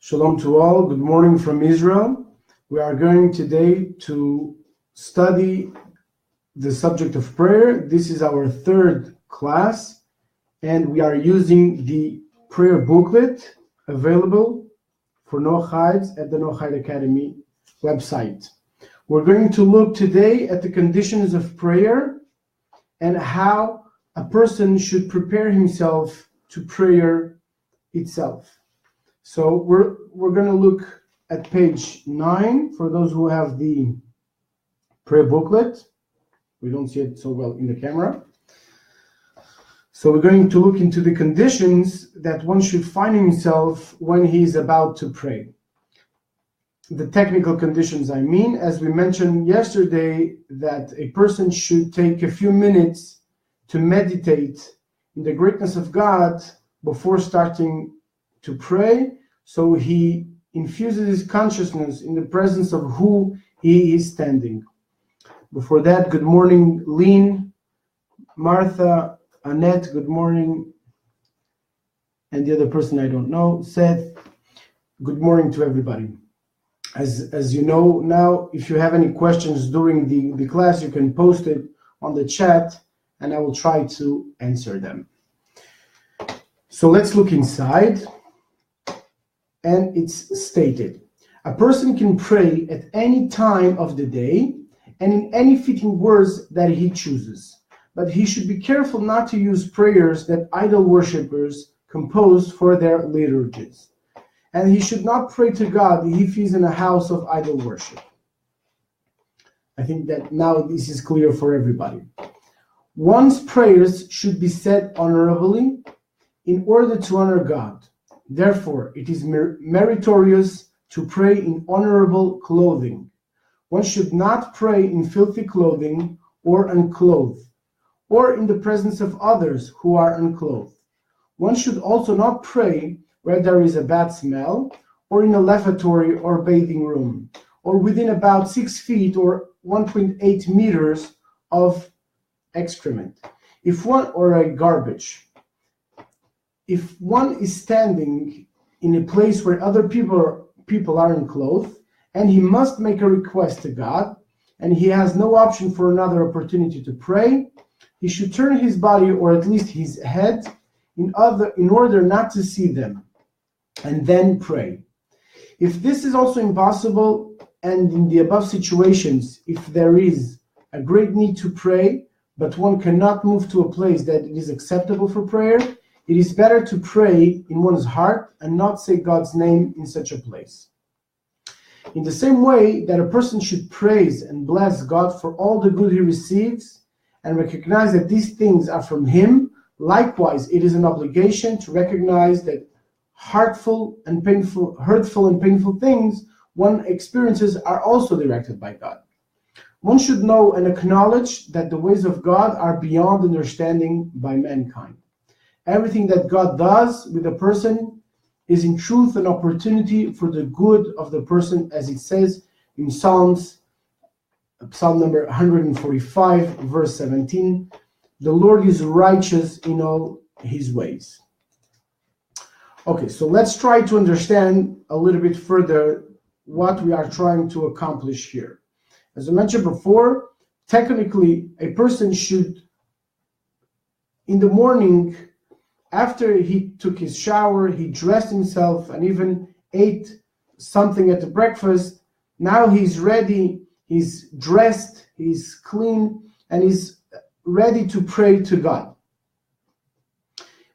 Shalom to all. Good morning from Israel. We are going today to study the subject of prayer. This is our third class, and we are using the prayer booklet available for Noahide at the Noahide Academy website. We're going to look today at the conditions of prayer and how a person should prepare himself to prayer itself. So we're going to look at page 9 for those who have the prayer booklet. We don't see it so well in the camera. So we're going to look into the conditions that one should find himself when he is about to pray. The technical conditions, I mean, as we mentioned yesterday, that a person should take a few minutes to meditate in the greatness of God before starting to pray, so he infuses his consciousness in the presence of who he is standing. Before that, good morning, Lean, Martha, Annette, good morning, and the other person I don't know, Seth, good morning to everybody. As you know now, if you have any questions during the class, you can post it on the chat, and I will try to answer them. So let's look inside. And it's stated, a person can pray at any time of the day and in any fitting words that he chooses. But he should be careful not to use prayers that idol worshippers compose for their liturgies. And he should not pray to God if he's in a house of idol worship. I think that now this is clear for everybody. One's prayers should be said honorably in order to honor God. Therefore, it is meritorious to pray in honorable clothing. One should not pray in filthy clothing or unclothed, or in the presence of others who are unclothed. One should also not pray where there is a bad smell, or in a lavatory or bathing room, or within about 6 feet or 1.8 meters of excrement, or a garbage. If one is standing in a place where other people are unclothed, and he must make a request to God, and he has no option for another opportunity to pray, he should turn his body, or at least his head, in order not to see them, and then pray. If this is also impossible, and in the above situations, if there is a great need to pray, but one cannot move to a place that is acceptable for prayer, it is better to pray in one's heart and not say God's name in such a place. In the same way that a person should praise and bless God for all the good he receives and recognize that these things are from him, likewise it is an obligation to recognize that hurtful and painful things one experiences are also directed by God. One should know and acknowledge that the ways of God are beyond understanding by mankind. Everything that God does with a person is in truth an opportunity for the good of the person, as it says in Psalm number 145, verse 17, the Lord is righteous in all his ways. Okay, so let's try to understand a little bit further what we are trying to accomplish here. As I mentioned before, technically a person should, in the morning, after he took his shower, he dressed himself and even ate something at the breakfast. Now he's ready, he's dressed, he's clean, and he's ready to pray to God.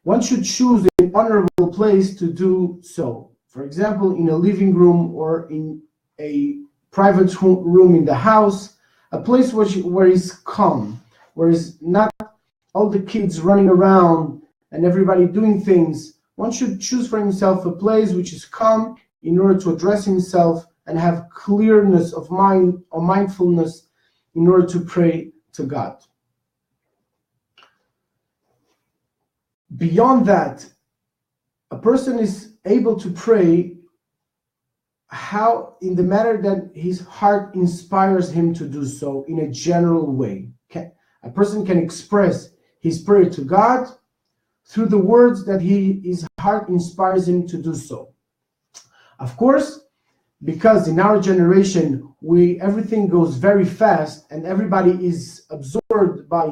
One should choose an honorable place to do so. For example, in a living room or in a private room in the house, a place where he's calm, where he's not all the kids running around and everybody doing things. One should choose for himself a place which is calm in order to address himself and have clearness of mind or mindfulness in order to pray to God. Beyond that, a person is able to pray in the manner that his heart inspires him to do so in a general way. A person can express his prayer to God through the words that his heart inspires him to do so. Of course, because in our generation, everything goes very fast and everybody is absorbed by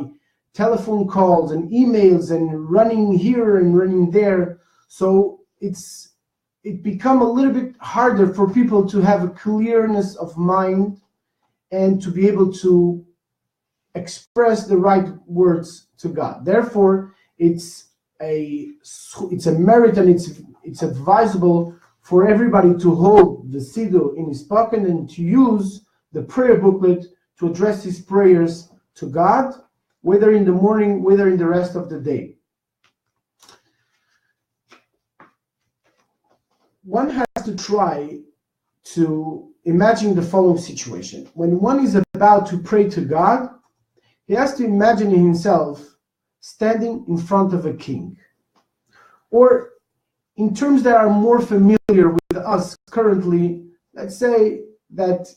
telephone calls and emails and running here and running there. So it become a little bit harder for people to have a clearness of mind and to be able to express the right words to God. Therefore, it's a merit, and it's advisable for everybody to hold the siddur in his pocket and to use the prayer booklet to address his prayers to God, whether in the morning, whether in the rest of the day. One has to try to imagine the following situation. When one is about to pray to God, he has to imagine himself standing in front of a king. Or in terms that are more familiar with us currently, let's say that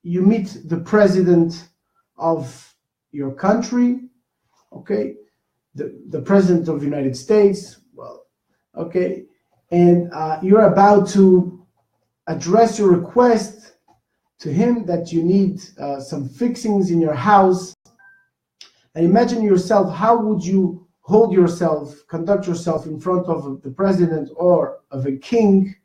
you meet the president of your country, okay, the president of the United States, well, okay, and you're about to address your request to him that you need some fixings in your house. And imagine yourself, how would you hold yourself, conduct yourself in front of the president or of a king,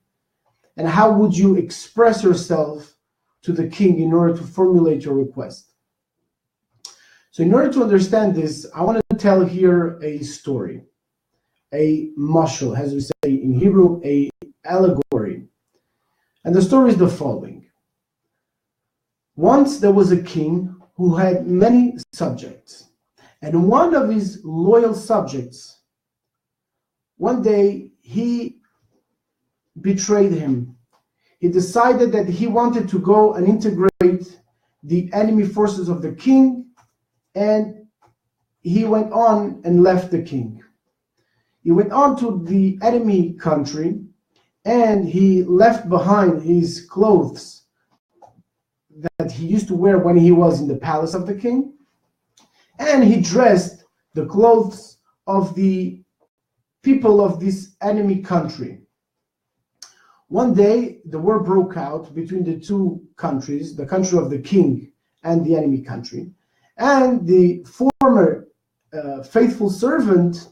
and how would you express yourself to the king in order to formulate your request? So in order to understand this, I want to tell here a story, a mashal, as we say in Hebrew, a allegory. And the story is the following. Once there was a king who had many subjects. And one of his loyal subjects, one day he betrayed him. He decided that he wanted to go and integrate the enemy forces of the king, and he went on and left the king. He went on to the enemy country, and he left behind his clothes that he used to wear when he was in the palace of the king. And he dressed the clothes of the people of this enemy country. One day, the war broke out between the two countries, the country of the king and the enemy country. And the former faithful servant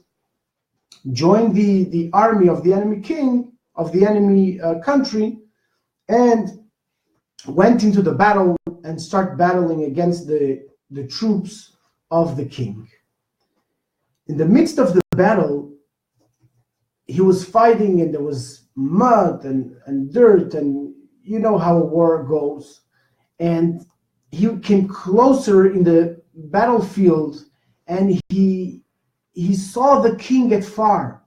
joined the army of the enemy king, of the enemy country, and went into the battle and started battling against the troops of the king. In the midst of the battle, he was fighting, and there was mud and dirt, and you know how a war goes. And he came closer in the battlefield, and he saw the king afar.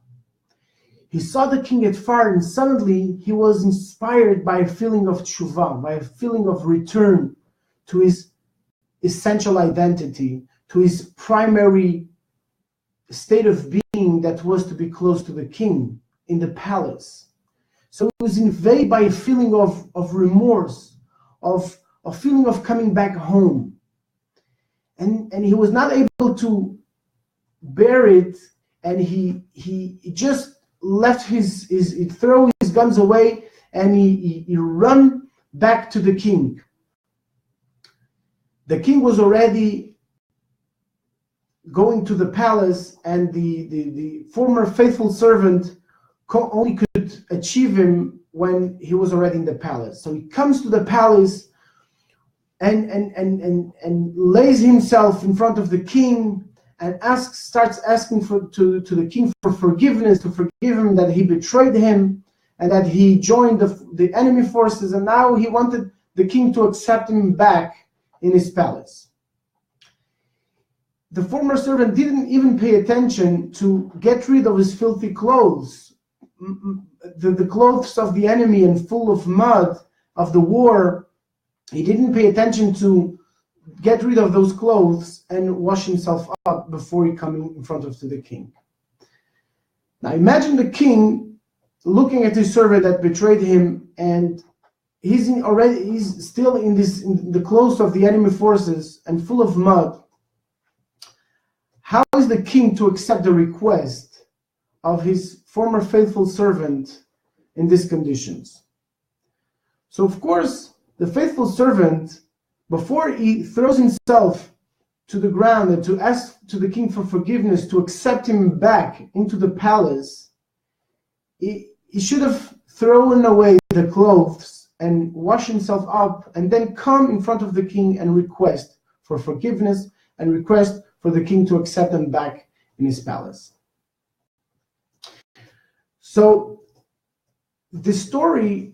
He saw the king afar, and suddenly he was inspired by a feeling of tshuva, by a feeling of return to his essential identity, to his primary state of being, that was to be close to the king in the palace. So he was invaded by a feeling of remorse, of a feeling of coming back home. And he was not able to bear it, and he just left he threw his guns away, and he ran back to the king. The king was already going to the palace, and the former faithful servant only could achieve him when he was already in the palace. So he comes to the palace and lays himself in front of the king and starts asking to the king for forgiveness, to forgive him that he betrayed him and that he joined the enemy forces, and now he wanted the king to accept him back in his palace. The former servant didn't even pay attention to get rid of his filthy clothes, the clothes of the enemy and full of mud of the war. He didn't pay attention to get rid of those clothes and wash himself up before he coming in front of the king. Now imagine the king looking at his servant that betrayed him, and he's still in the clothes of the enemy forces and full of mud. How is the king to accept the request of his former faithful servant in these conditions? So of course, the faithful servant, before he throws himself to the ground and to ask to the king for forgiveness, to accept him back into the palace, he should have thrown away the clothes and washed himself up, and then come in front of the king and request for forgiveness and request for the king to accept him back in his palace. So the story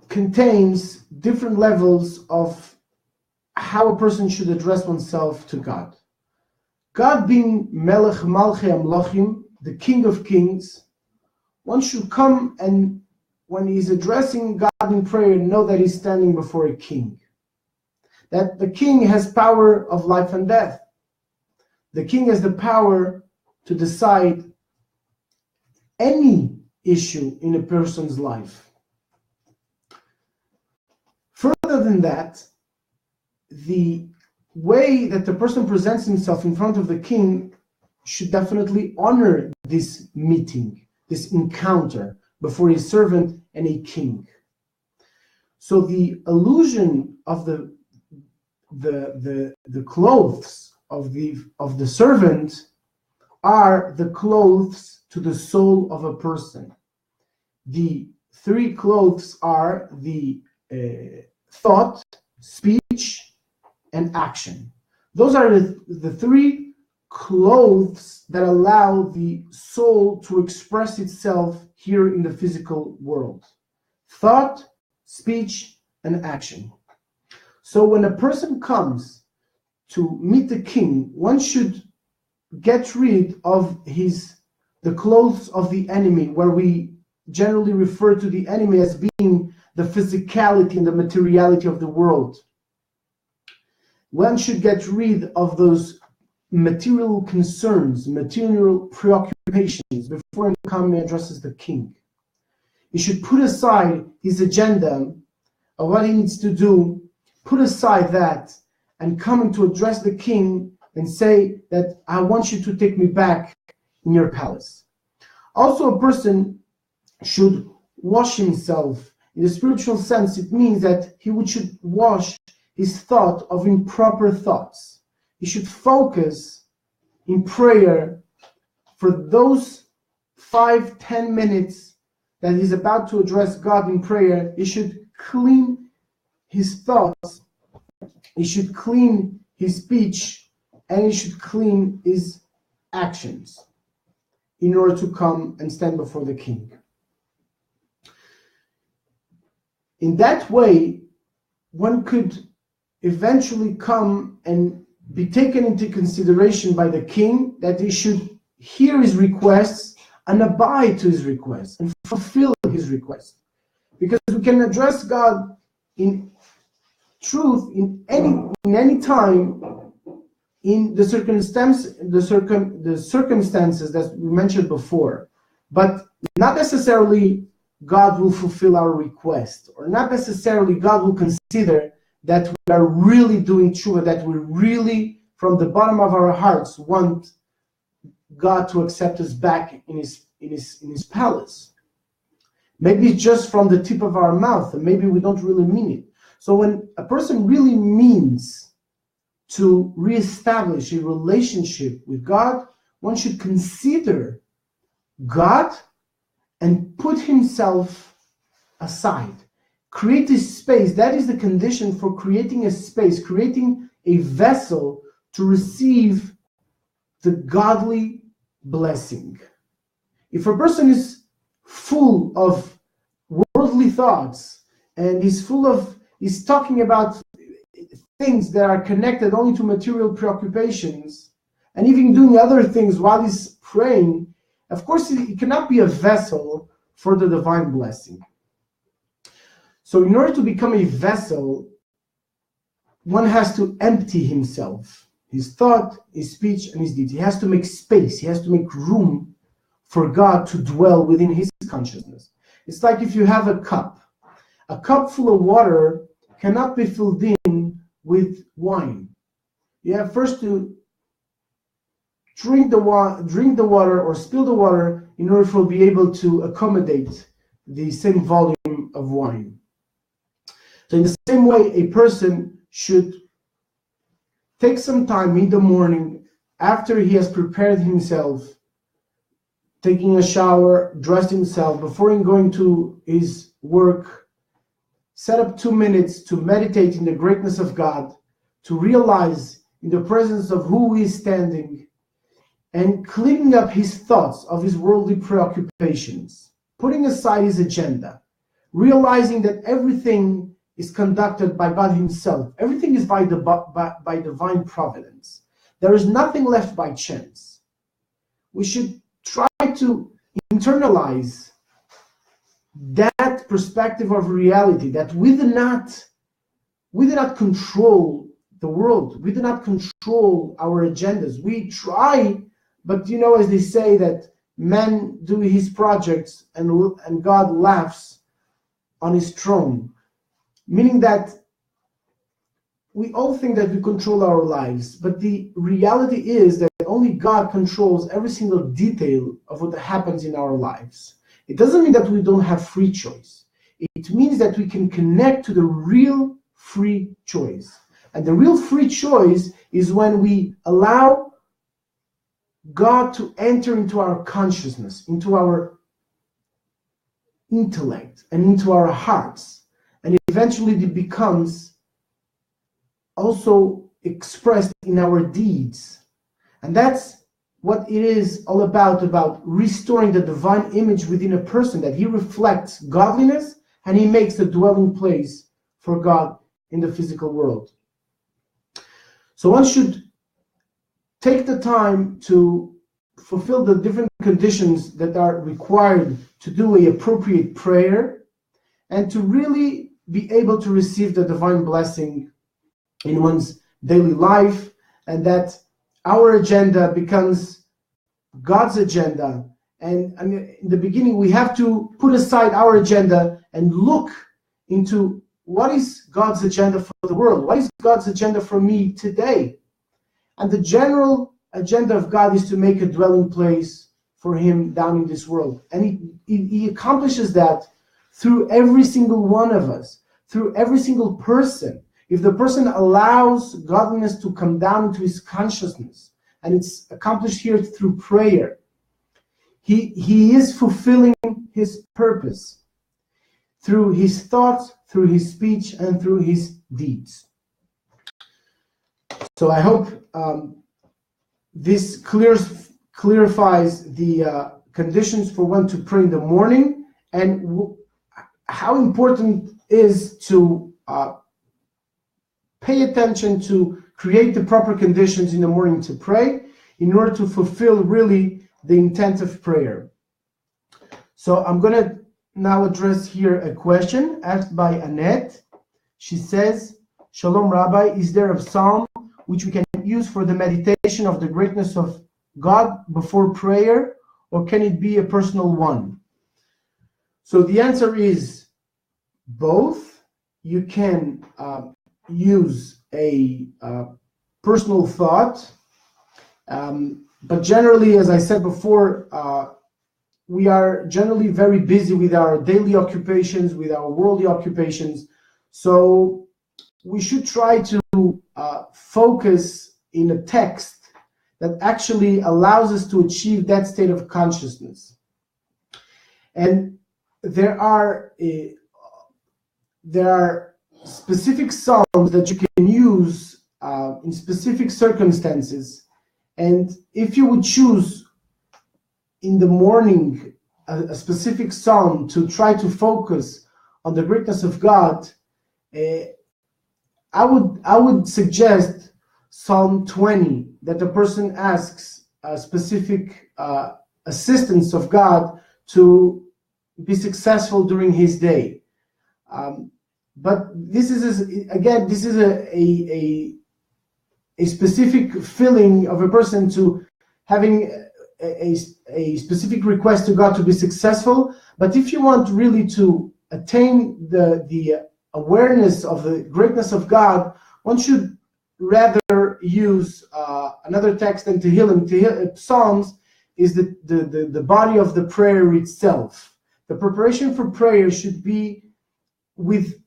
contains different levels of how a person should address oneself to God. God being Melech Malchei Amlochim, the King of Kings, one should come and when he's addressing God in prayer, know that he's standing before a king. That the king has power of life and death. The king has the power to decide any issue in a person's life. Further than that, the way that the person presents himself in front of the king should definitely honor this meeting, this encounter before a servant and a king. So the allusion of the clothes of the servant are the clothes to the soul of a person. The three clothes are the thought, speech, and action. Those are the three clothes that allow the soul to express itself here in the physical world. Thought, speech, and action. So when a person comes to meet the king, one should get rid of the clothes of the enemy, where we generally refer to the enemy as being the physicality and the materiality of the world. One should get rid of those material concerns, material preoccupations before he comes and addresses the king. He should put aside his agenda of what he needs to do, put aside that, and come to address the king and say that I want you to take me back in your palace. Also, a person should wash himself. In the spiritual sense, it means that he should wash his thought of improper thoughts. He should focus in prayer for those 5-10 minutes that he's about to address God in prayer. He should clean his thoughts, he should clean his speech, and he should clean his actions in order to come and stand before the king. In that way, one could eventually come and be taken into consideration by the king, that he should hear his requests and abide to his requests and fulfill his request. Because we can address God in truth in any time, in the circumstances that we mentioned before, but not necessarily God will fulfill our request, or not necessarily God will consider that we are really doing tshuva, that we really, from the bottom of our hearts, want God to accept us back in his palace. Maybe it's just from the tip of our mouth, and maybe we don't really mean it. So when a person really means to reestablish a relationship with God, one should consider God and put himself aside. Create this space. That is the condition for creating a space, creating a vessel to receive the godly blessing. If a person is full of worldly thoughts and he's talking about things that are connected only to material preoccupations, and even doing other things while he's praying, of course he cannot be a vessel for the divine blessing. So in order to become a vessel, one has to empty himself, his thought, his speech, and his deeds. He has to make space, he has to make room for God to dwell within his consciousness. It's like if you have a cup full of water cannot be filled in with wine. You have first to drink the water or spill the water in order for it to be able to accommodate the same volume of wine. So in the same way, a person should take some time in the morning after he has prepared himself, taking a shower, dressed himself, before going to his work, set up 2 minutes to meditate in the greatness of God, to realize in the presence of who he is standing, and cleaning up his thoughts of his worldly preoccupations, putting aside his agenda, realizing that everything is conducted by God himself. Everything is by divine providence. There is nothing left by chance. We should try to internalize that perspective of reality, that we do not control the world. We do not control our agendas. We try, but as they say, that man do his projects and God laughs on his throne. Meaning that we all think that we control our lives, but the reality is that only God controls every single detail of what happens in our lives. It doesn't mean that we don't have free choice. It means that we can connect to the real free choice. And the real free choice is when we allow God to enter into our consciousness, into our intellect, and into our hearts. And eventually it becomes also expressed in our deeds. And that's what it is all about restoring the divine image within a person, that he reflects godliness and he makes a dwelling place for God in the physical world. So one should take the time to fulfill the different conditions that are required to do an appropriate prayer, and to really be able to receive the divine blessing in one's daily life, and that our agenda becomes God's agenda. And in the beginning, we have to put aside our agenda and look into what is God's agenda for the world? What is God's agenda for me today? And the general agenda of God is to make a dwelling place for him down in this world. And he accomplishes that through every single one of us, through every single person. If the person allows godliness to come down into his consciousness, and it's accomplished here through prayer, he is fulfilling his purpose through his thoughts, through his speech, and through his deeds. So I hope this clarifies the conditions for one to pray in the morning, and how important is to pay attention to create the proper conditions in the morning to pray in order to fulfill really the intent of prayer. So I'm going to now address here a question asked by Annette. She says, Shalom Rabbi, is there a psalm which we can use for the meditation of the greatness of God before prayer, or can it be a personal one? So the answer is both. You can use a personal thought, but generally, as I said before, we are generally very busy with our daily occupations, with our worldly occupations, so we should try to focus in a text that actually allows us to achieve that state of consciousness. And there are specific psalms that you can use in specific circumstances, and if you would choose in the morning a specific psalm to try to focus on the greatness of God, I would suggest Psalm 20, that the person asks a specific assistance of God to be successful during his day. But this is a specific feeling of a person to having a specific request to God to be successful. But if you want really to attain the awareness of the greatness of God, one should rather use another text than Tehillim. Psalms is the body of the prayer itself. The preparation for prayer should be with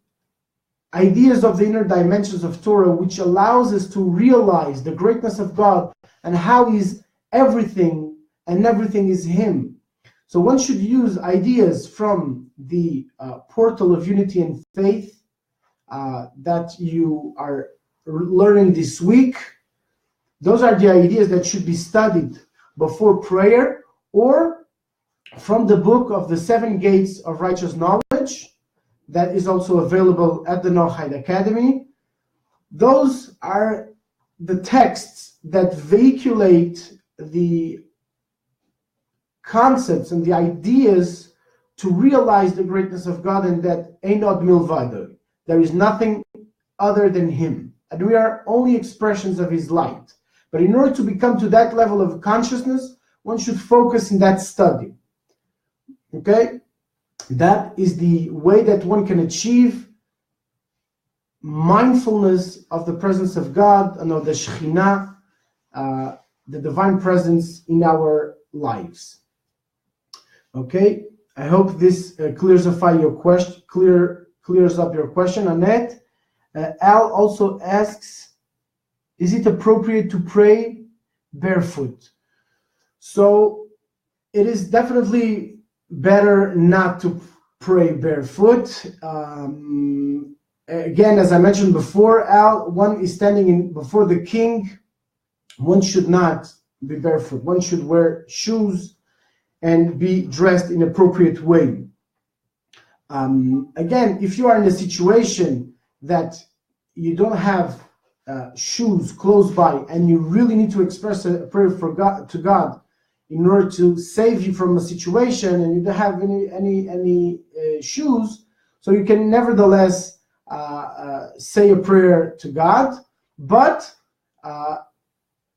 ideas of the inner dimensions of Torah, which allows us to realize the greatness of God and how He's everything and everything is Him. So one should use ideas from the portal of unity and faith that you are learning this week. Those are the ideas that should be studied before prayer, or from the book of the 7 Gates of Righteous Knowledge that is also available at the Noahide Academy. Those are the texts that vehiculate the concepts and the ideas to realize the greatness of God, and that Ein Od Milvado, there is nothing other than Him, and we are only expressions of His light. But in order to become to that level of consciousness, one should focus in that study. Okay? That is the way that one can achieve mindfulness of the presence of God and of the Shekhinah, the divine presence in our lives. Okay? I hope this clears up your question. Annette, Al also asks, is it appropriate to pray barefoot? So it is definitely better not to pray barefoot. Again, as I mentioned before, Al, one is standing before the king. One should not be barefoot. One should wear shoes and be dressed in an appropriate way. Again, if you are in a situation that you don't have shoes close by and you really need to express a prayer to God in order to save you from a situation, and you don't have any shoes, so you can nevertheless say a prayer to God. But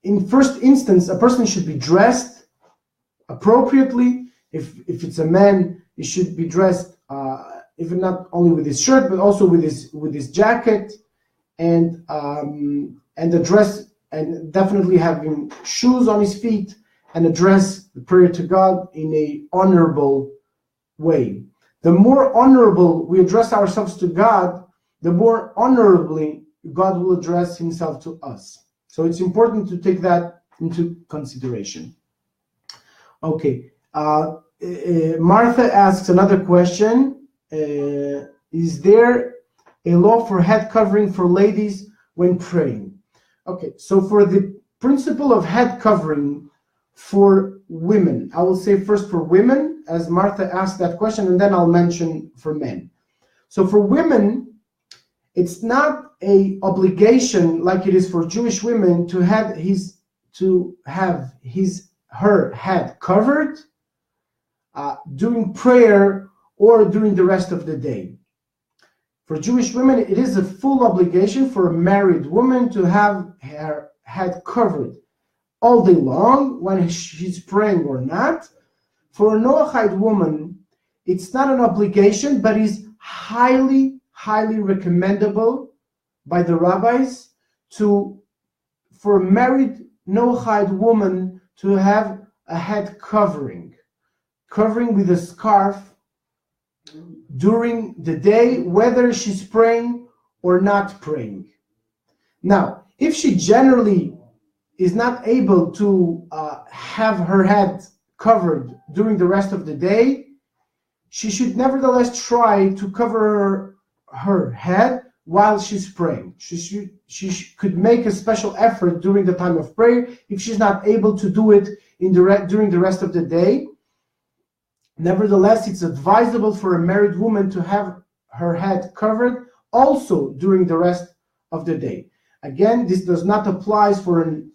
in first instance, a person should be dressed appropriately. If it's a man, he should be dressed even not only with his shirt but also with his jacket, and the dress, and definitely having shoes on his feet, and address the prayer to God in a honorable way. The more honorable we address ourselves to God, the more honorably God will address Himself to us. So it's important to take that into consideration. Okay, Martha asks another question. Is there a law for head covering for ladies when praying? Okay, so for the principle of head covering for women, I will say first for women, as Martha asked that question, and then I'll mention for men. So for women, it's not an obligation like it is for Jewish women to have her head covered during prayer or during the rest of the day. For Jewish women, it is a full obligation for a married woman to have her head covered all day long, when she's praying or not. For a Noahide woman, it's not an obligation, but is highly, highly recommendable by the rabbis for a married Noahide woman to have a head covering with a scarf during the day, whether she's praying or not praying. Now, if she generally is not able to have her head covered during the rest of the day, she should nevertheless try to cover her head while she's praying. She could make a special effort during the time of prayer if she's not able to do it during the rest of the day. Nevertheless, it's advisable for a married woman to have her head covered also during the rest of the day. Again, this does not apply for an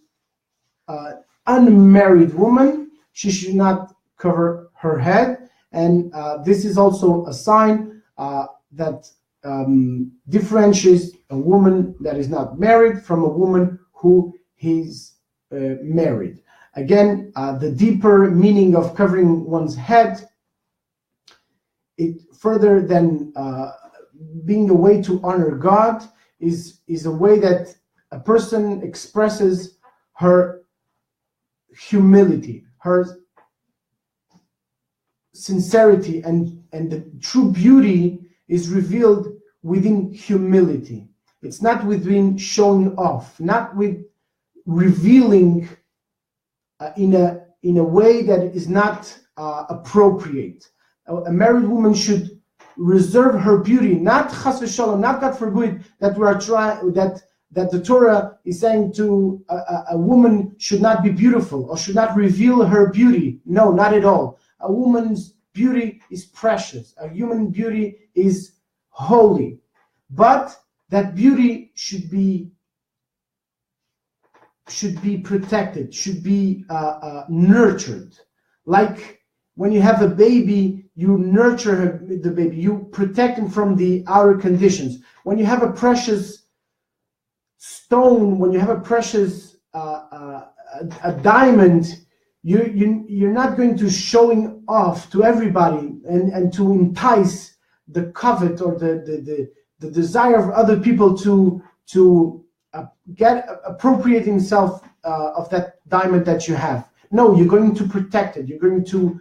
unmarried woman. She should not cover her head, and this is also a sign that differentiates a woman that is not married from a woman who is married. Again, the deeper meaning of covering one's head, it further than being a way to honor God, is a way that a person expresses her humility, her sincerity, and the true beauty is revealed within humility. It's not within showing off, not with revealing in a way that is not appropriate. A married woman should reserve her beauty, not chas v'shalom, not God forbid that we are trying that the Torah is saying to a woman should not be beautiful or should not reveal her beauty. No, not at all. A woman's beauty is precious. A human beauty is holy, but that beauty should be protected, should be nurtured. Like when you have a baby, you nurture the baby, you protect him from the outer conditions. When you have a precious stone, when you have a precious a diamond, you're not going to showing off to everybody and to entice the covet or the desire of other people to get appropriate himself of that diamond that you have. No, you're going to protect it. You're going to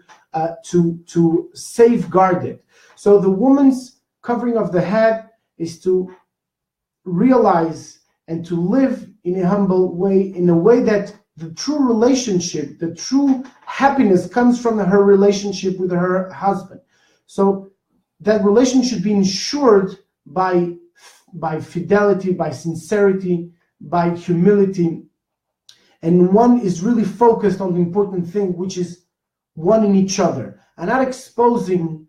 safeguard it. So the woman's covering of the head is to realize and to live in a humble way, in a way that the true relationship, the true happiness comes from her relationship with her husband. So that relation should be ensured by fidelity, by sincerity, by humility. And one is really focused on the important thing, which is one in each other, and not exposing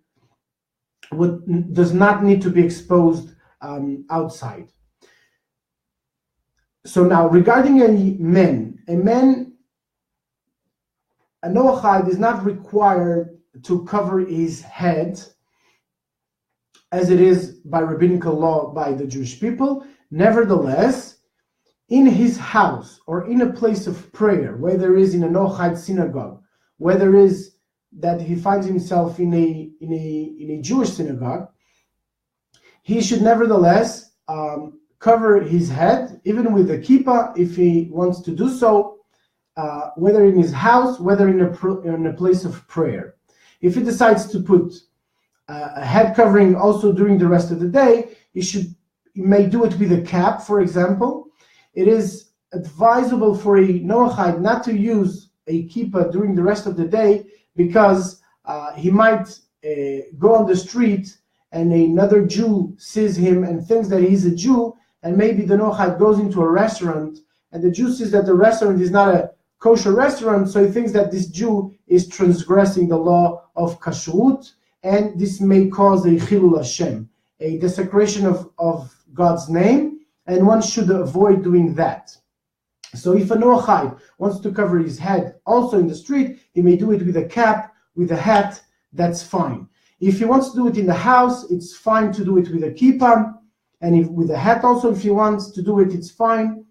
what does not need to be exposed outside. So now, regarding a Noahide is not required to cover his head, as it is by rabbinical law by the Jewish people. Nevertheless, in his house or in a place of prayer, whether it is in a Noahide synagogue, whether it is that he finds himself in a Jewish synagogue, he should nevertheless cover his head, even with a kippah, if he wants to do so, whether in his house, whether in a place of prayer. If he decides to put a head covering also during the rest of the day, he may do it with a cap, for example. It is advisable for a Noahide not to use a kippah during the rest of the day, because he might go on the street and another Jew sees him and thinks that he's a Jew, and maybe the Noahide goes into a restaurant and the Jew sees that the restaurant is not a kosher restaurant, so he thinks that this Jew is transgressing the law of kashrut, and this may cause a chilul Hashem, a desecration of God's name, and one should avoid doing that. So if a Noahide wants to cover his head also in the street, he may do it with a cap, with a hat, that's fine. If he wants to do it in the house, it's fine to do it with a kippah, and with a hat also, if he wants to do it, it's fine,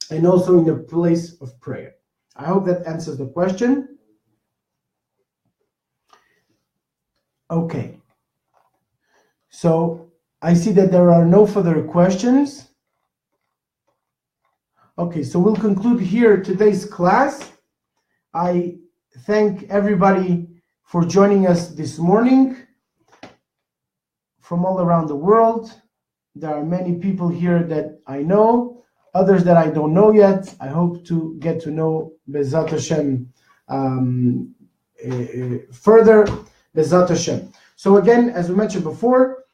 and also in a place of prayer. I hope that answers the question. Okay. So I see that there are no further questions. Okay, so we'll conclude here today's class. I thank everybody for joining us this morning from all around the world. There are many people here that I know, others that I don't know yet. I hope to get to know Bezat Hashem further, Bezat Hashem. So again, as we mentioned before,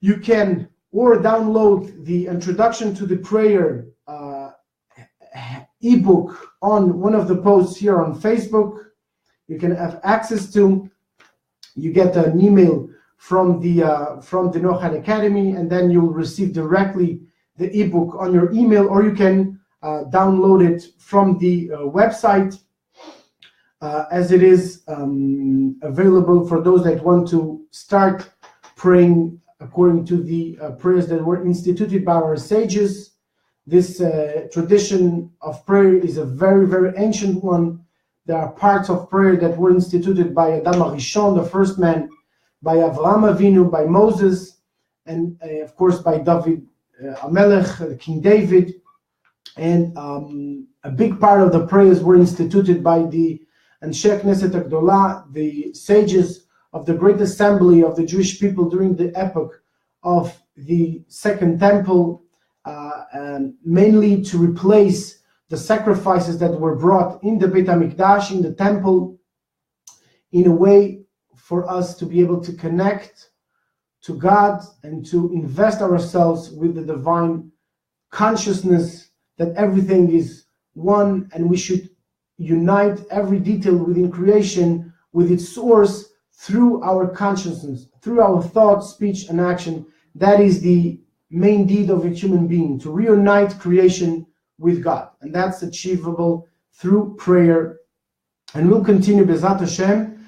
you can download the Introduction to the Prayer ebook on one of the posts here on Facebook. You can have access to. You get an email from the Noahide Academy, and then you'll receive directly the ebook on your email, or you can download it from the website, as it is available for those that want to start praying according to the prayers that were instituted by our sages. This tradition of prayer is a very, very ancient one. There are parts of prayer that were instituted by Adam HaRishon, the first man, by Avraham Avinu, by Moses, and of course by David Amelech, King David. And a big part of the prayers were instituted by the Anshe Knesset HaGdolah, the sages of the Great Assembly of the Jewish people during the epoch of the second temple, mainly to replace the sacrifices that were brought in the Beit HaMikdash, in the temple, in a way for us to be able to connect to God and to invest ourselves with the divine consciousness that everything is one, and we should unite every detail within creation with its source through our consciousness, through our thought, speech, and action. That is the main deed of a human being, to reunite creation with God. And that's achievable through prayer. And we'll continue Bezat Hashem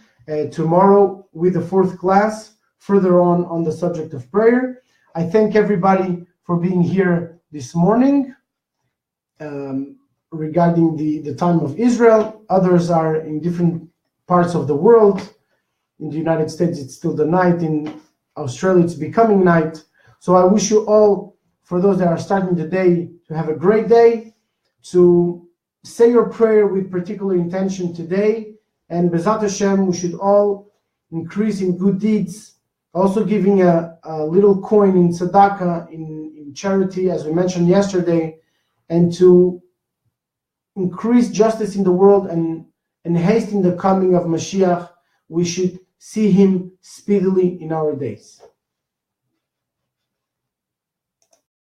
tomorrow with the fourth class, further on the subject of prayer. I thank everybody for being here this morning. Regarding the time of Israel, others are in different parts of the world. In the United States, it's still the night. In Australia, it's becoming night. So I wish you all, for those that are starting the day, to have a great day, to say your prayer with particular intention today, and Bezat Hashem, we should all increase in good deeds, also giving a little coin in tzedakah, in charity, as we mentioned yesterday, and to increase justice in the world and hasten the coming of Mashiach. We should see him speedily in our days.